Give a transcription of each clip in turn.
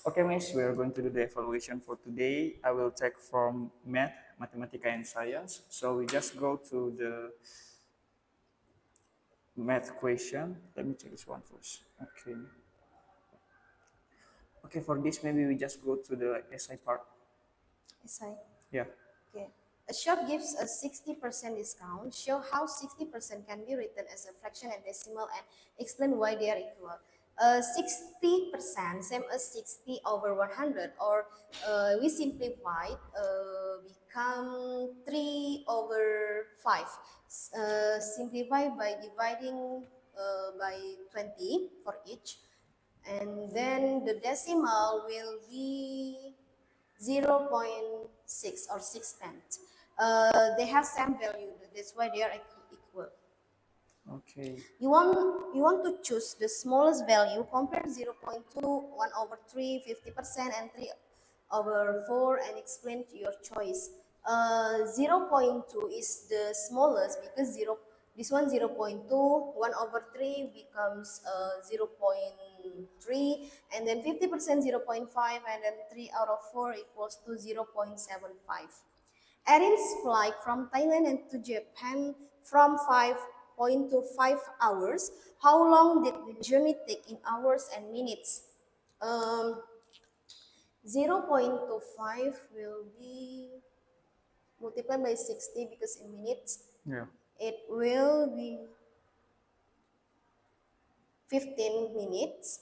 Okay, Miss, we are going to do the evaluation for today. I will take from math, mathematics, and science. So we just go to the math question. Let me check this one first. Okay. Okay, for this, maybe we just go to the SI part. SI. Yeah. Okay. A shop gives a 60% discount. Show how 60% can be written as a fraction and decimal and explain why they are equal. 60% same as 60 over 100, or we simplify become 3 over 5. Simplify by dividing by 20 for each, and then the decimal will be 0.6 or 6/10. They have same value. That's why they are equal. Okay. You want to choose the smallest value. Compare 0.2, 1 over 3, 50%, and 3 over 4, and explain your choice. 0.2 is the smallest because this one 0.2, 1 over 3 becomes 0.3, and then 50% 0.5, and then 3 out of 4 equals to 0.75. Erin's flight from Thailand and to Japan from 5.25 hours. How long did the journey take in hours and minutes? Um, 0.25 will be multiplied by 60 because in minutes. Yeah. It will be 15 minutes.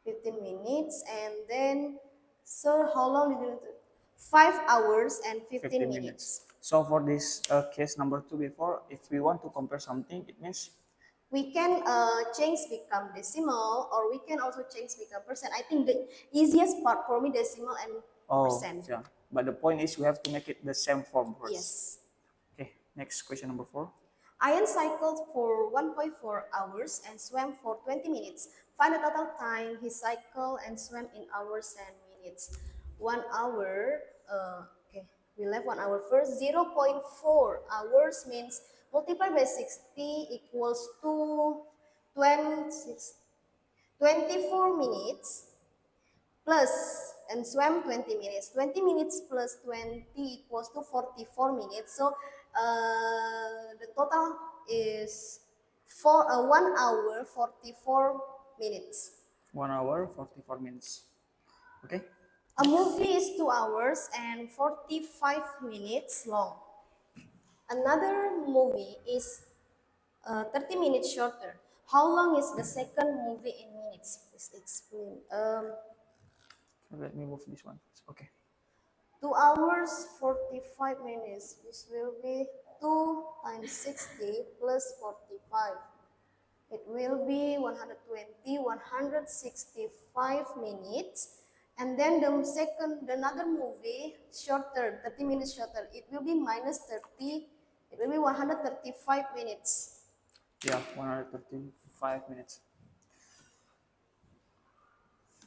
15 minutes, and then, so how long did you do? 5 hours and 15 minutes. So for this case number 2 before, if we want to compare something, it means We can change become decimal, or we can also change become percent. I think the easiest part for me decimal and percent. yeah. But the point is we have to make it the same form first. Yes. Okay. Next question number 4. Ian cycled for 1.4 hours and swam for 20 minutes. Find the total time he cycled and swam in hours and minutes. 1 hour, okay, we left 1 hour first. 0.4 hours means multiply by 60 equals to 24 minutes plus, and swam 20 minutes. 20 minutes plus 20 equals to 44 minutes. So the total is 1 hour 44 minutes. 1 hour 44 minutes. Okay. A movie is 2 hours and 45 minutes long. Another movie is 30 minutes shorter. How long is the second movie in minutes? Please explain. Let me move this one. Okay. 2 hours 45 minutes. This will be 2 times 60 plus 45. It will be 120, 165 minutes. And then another movie shorter, 30 minutes shorter. It will be minus 30. It will be 135 minutes. Yeah, 135 minutes.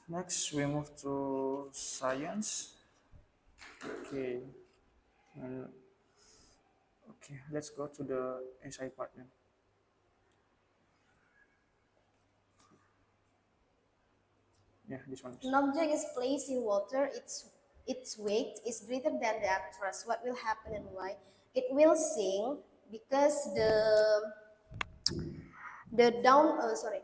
Next, we move to science. Okay. Uh, okay, let's go to the SI part then. Yeah, this one. An object is placed in water. Its weight is greater than the thrust. What will happen and why? It will sink because the down sorry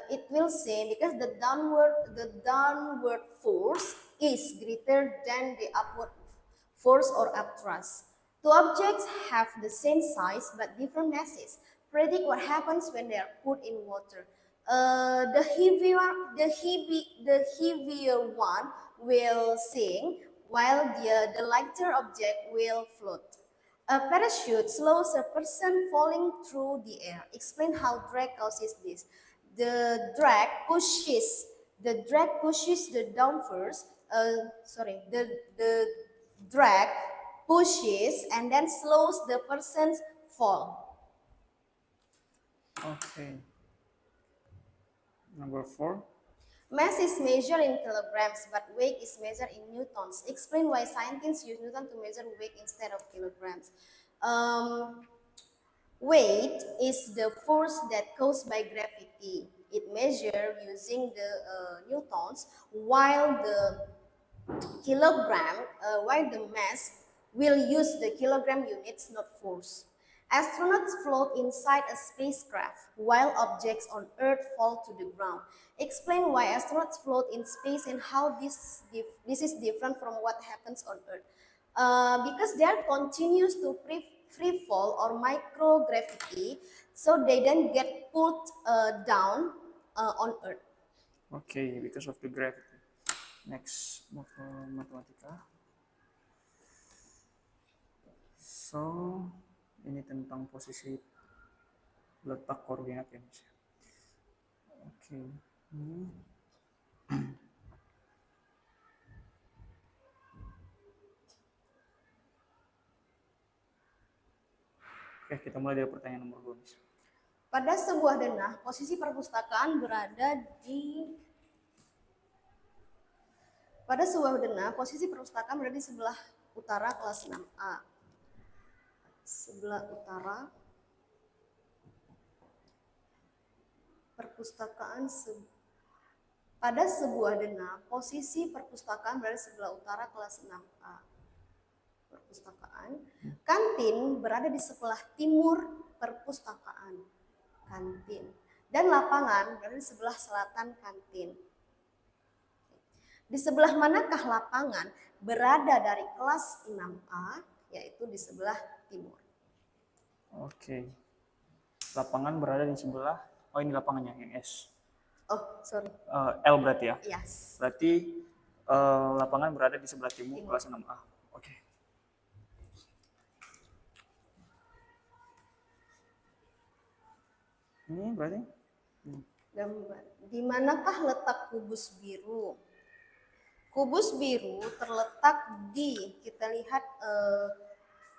it will say because the downward force is greater than the upward force or upthrust. Two objects have the same size but different masses. Predict what happens when they are put in water. The heavier one will sink, while the lighter object will float. A parachute slows a person falling through the air. Explain how drag causes this. The drag pushes the down first. The drag pushes and then slows the person's fall. Okay. Number 4. Mass is measured in kilograms, but weight is measured in newtons. Explain why scientists use newton to measure weight instead of kilograms. Um, Weight is the force that caused by gravity. it measure using the newtons, while the while the mass will use the kilogram units, not force. Astronauts float inside a spacecraft while objects on Earth fall to the ground. Explain why astronauts float in space and how this is different from what happens on Earth. Because they are continuous to free fall or microgravity, so they then get pulled down on Earth. Okay, because of the gravity. Next, move ke matematika. So, ini tentang posisi letak koordinat ya, Mas. Oke. Oke, kita mulai dari pertanyaan nomor 2, Mas. Pada sebuah denah, posisi perpustakaan berada di sebelah utara kelas 6A. Sebelah utara perpustakaan pada sebuah denah, posisi perpustakaan berada di sebelah utara kelas 6A. Perpustakaan. Kantin berada di sebelah timur perpustakaan. Kantin. Dan lapangan berada di sebelah selatan kantin. Di sebelah manakah lapangan berada dari kelas 6A, yaitu di sebelah timur. Oke. Lapangan berada di sebelah, oh ini lapangannya yang S. Oh, sorry. L berarti ya? Yes. Berarti lapangan berada di sebelah timur. Kelas 6A. Oke. Ini berarti? Gambar. Di manakah letak kubus biru? Kubus biru terletak di, kita lihat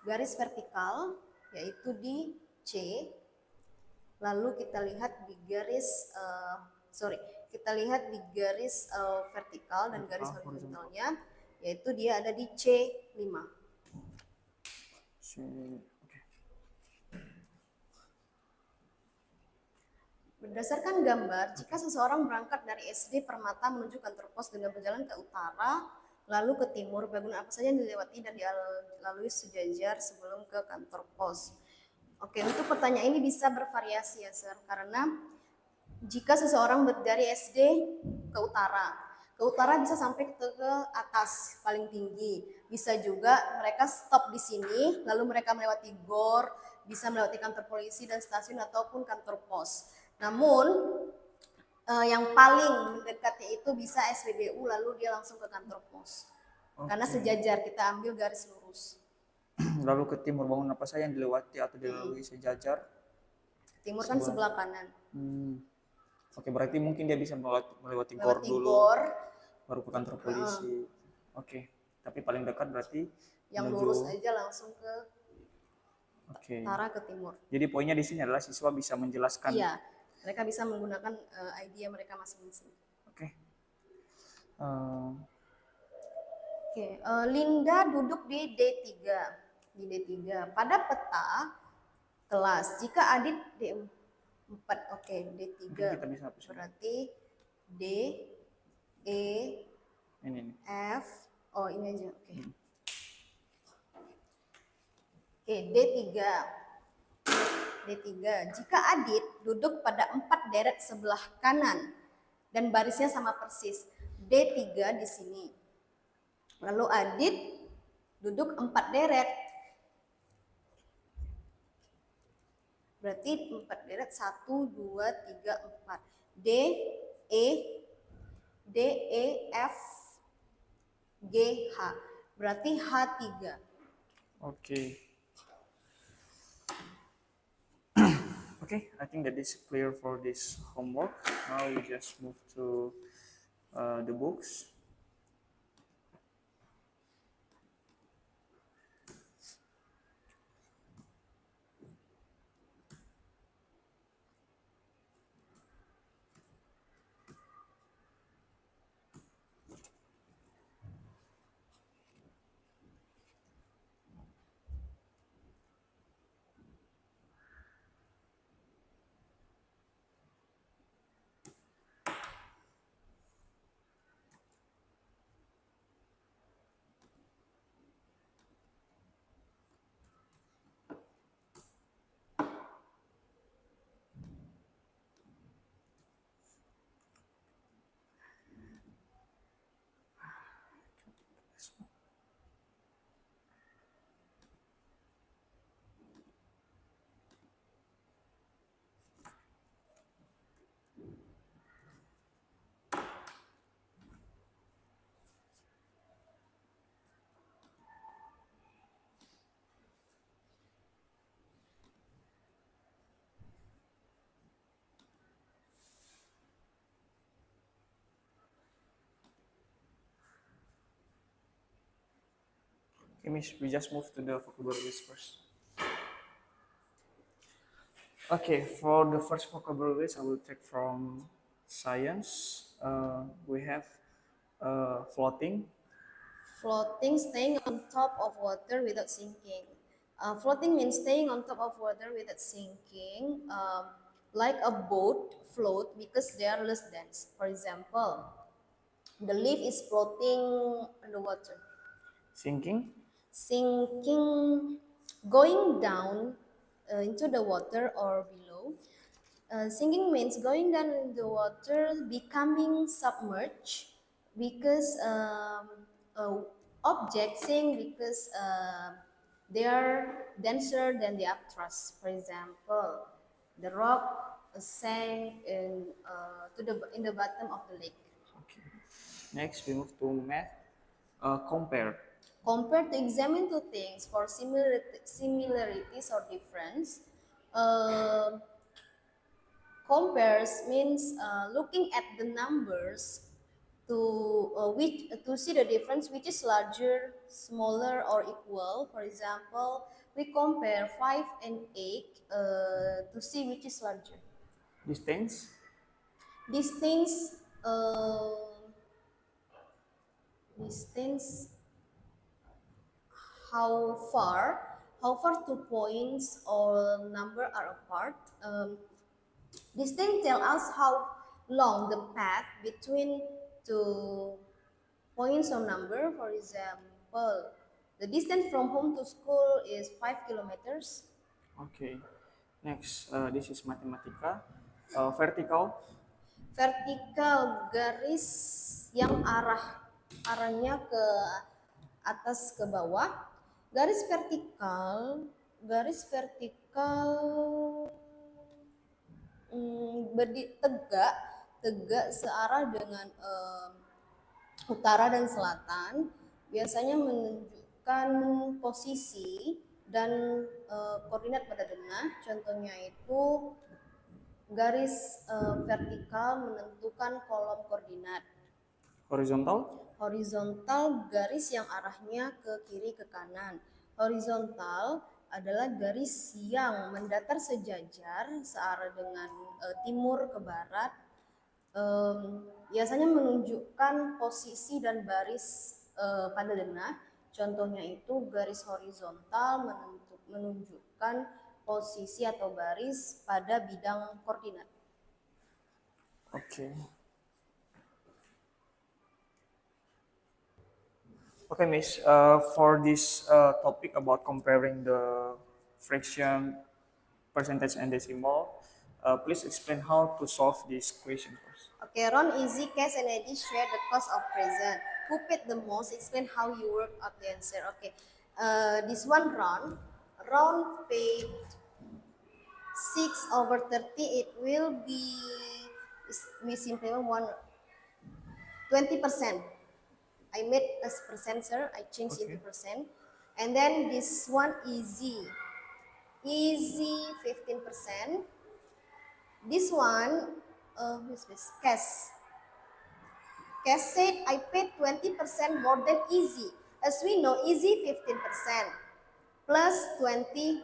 garis vertikal, yaitu di C. Lalu kita lihat di garis, vertikal dan garis horizontalnya, yaitu dia ada di C5. Berdasarkan gambar, jika seseorang berangkat dari SD Permata menuju kantor pos dengan berjalan ke utara, lalu ke timur, bangunan apa saja yang dilewati dan dilalui sejajar sebelum ke kantor pos? Oke, untuk pertanyaan ini bisa bervariasi ya, Sir, karena jika seseorang dari SD ke utara bisa sampai ke atas paling tinggi. Bisa juga mereka stop di sini, lalu mereka melewati GOR, bisa melewati kantor polisi dan stasiun ataupun kantor pos. Namun yang paling mendekatnya itu bisa SPBU, lalu dia langsung ke kantor pos. Karena sejajar, kita ambil garis lurus. Lalu ke timur, bangunan apa saja yang dilewati atau dilalui sejajar? Timur kan sebelah kanan. Oke, berarti mungkin dia bisa melewati GOR dulu, baru ke kantor polisi. Oke, tapi paling dekat berarti yang lurus aja langsung ke utara ke timur. Jadi poinnya di sini adalah siswa bisa menjelaskan. Iya, mereka bisa menggunakan idea mereka masing-masing. Oke. Linda duduk di D3. Pada peta kelas, jika Adit D4, D3. Kita bisa hapus. Berarti D, E, ini. F, ini aja, D3. Jika Adit duduk pada 4 deret sebelah kanan dan barisnya sama persis, D3 di sini. Lalu Adit duduk 4 deret. Berarti 4 deret 1, 2, 3, 4. D, E, F, G, H. Berarti H3. Okay, I think that is clear for this homework. Now we just move to the books. Okay, Miss, we just move to the vocabularies first. Okay, for the first vocabularies, I will take from science. We have floating. Floating, staying on top of water without sinking. Floating means staying on top of water without sinking, like a boat float because they are less dense. For example, the leaf is floating on the water. Sinking. Sinking, going down into the water or below. Sinking means going down in the water, becoming submerged because objects sink because they are denser than the upthrust. For example, the rock sank in the bottom of the lake. Okay. Next, we move to math. Compare. Compare to examine two things for similarities or difference. Compares means looking at the numbers to see the difference, which is larger, smaller, or equal. For example, we compare 5 and 8 to see which is larger. Distance. Distance, distance, how far 2 points or number are apart. This thing tell us how long the path between two points or number. For example, the distance from home to school is 5 kilometers. Okay. Next, this is Mathematika. Vertical. Vertikal, garis yang arahnya ke atas ke bawah. Garis vertikal tegak searah dengan utara dan selatan, biasanya menunjukkan posisi dan koordinat pada denah. Contohnya itu garis vertikal menentukan kolom koordinat. Horizontal, garis yang arahnya ke kiri ke kanan. Horizontal adalah garis yang mendatar sejajar searah dengan timur ke barat. Biasanya menunjukkan posisi dan baris pada denah. Contohnya itu garis horizontal menunjukkan posisi atau baris pada bidang koordinat. Okay. Okay, Miss. For this topic about comparing the fraction, percentage, and decimal, please explain how to solve this question first. Okay, Ron, Easy, Cass, and Eddie share the cost of present. Who paid the most? Explain how you work out the answer. Okay, this one, Ron paid 6/30. It will be, we simply 20%. I made as percent, sir. I changed into percent. And then this one, easy 15%. This one, Cass said I paid 20% more than easy. As we know, easy 15% plus 20%.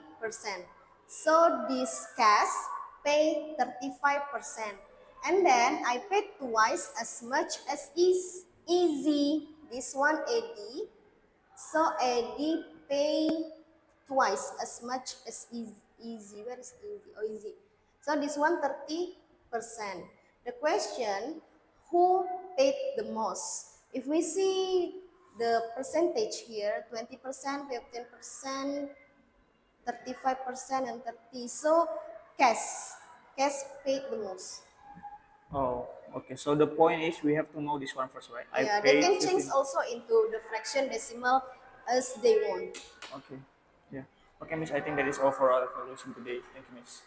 So this Cass paid 35%. And then I paid twice as much as easy. This one, Eddie. So Eddie pay twice as much as easy. Where is easy? Oh, easy. So this one 30%. The question, who paid the most? If we see the percentage here, 20%, 15%, 35%, and 30%. So Cass paid the most. Oh, okay. So the point is we have to know this one first, right? Yeah, they can change also into the fraction decimal as they want. Okay. Yeah. Okay, Miss. I think that is all for our evaluation today. Thank you, Miss.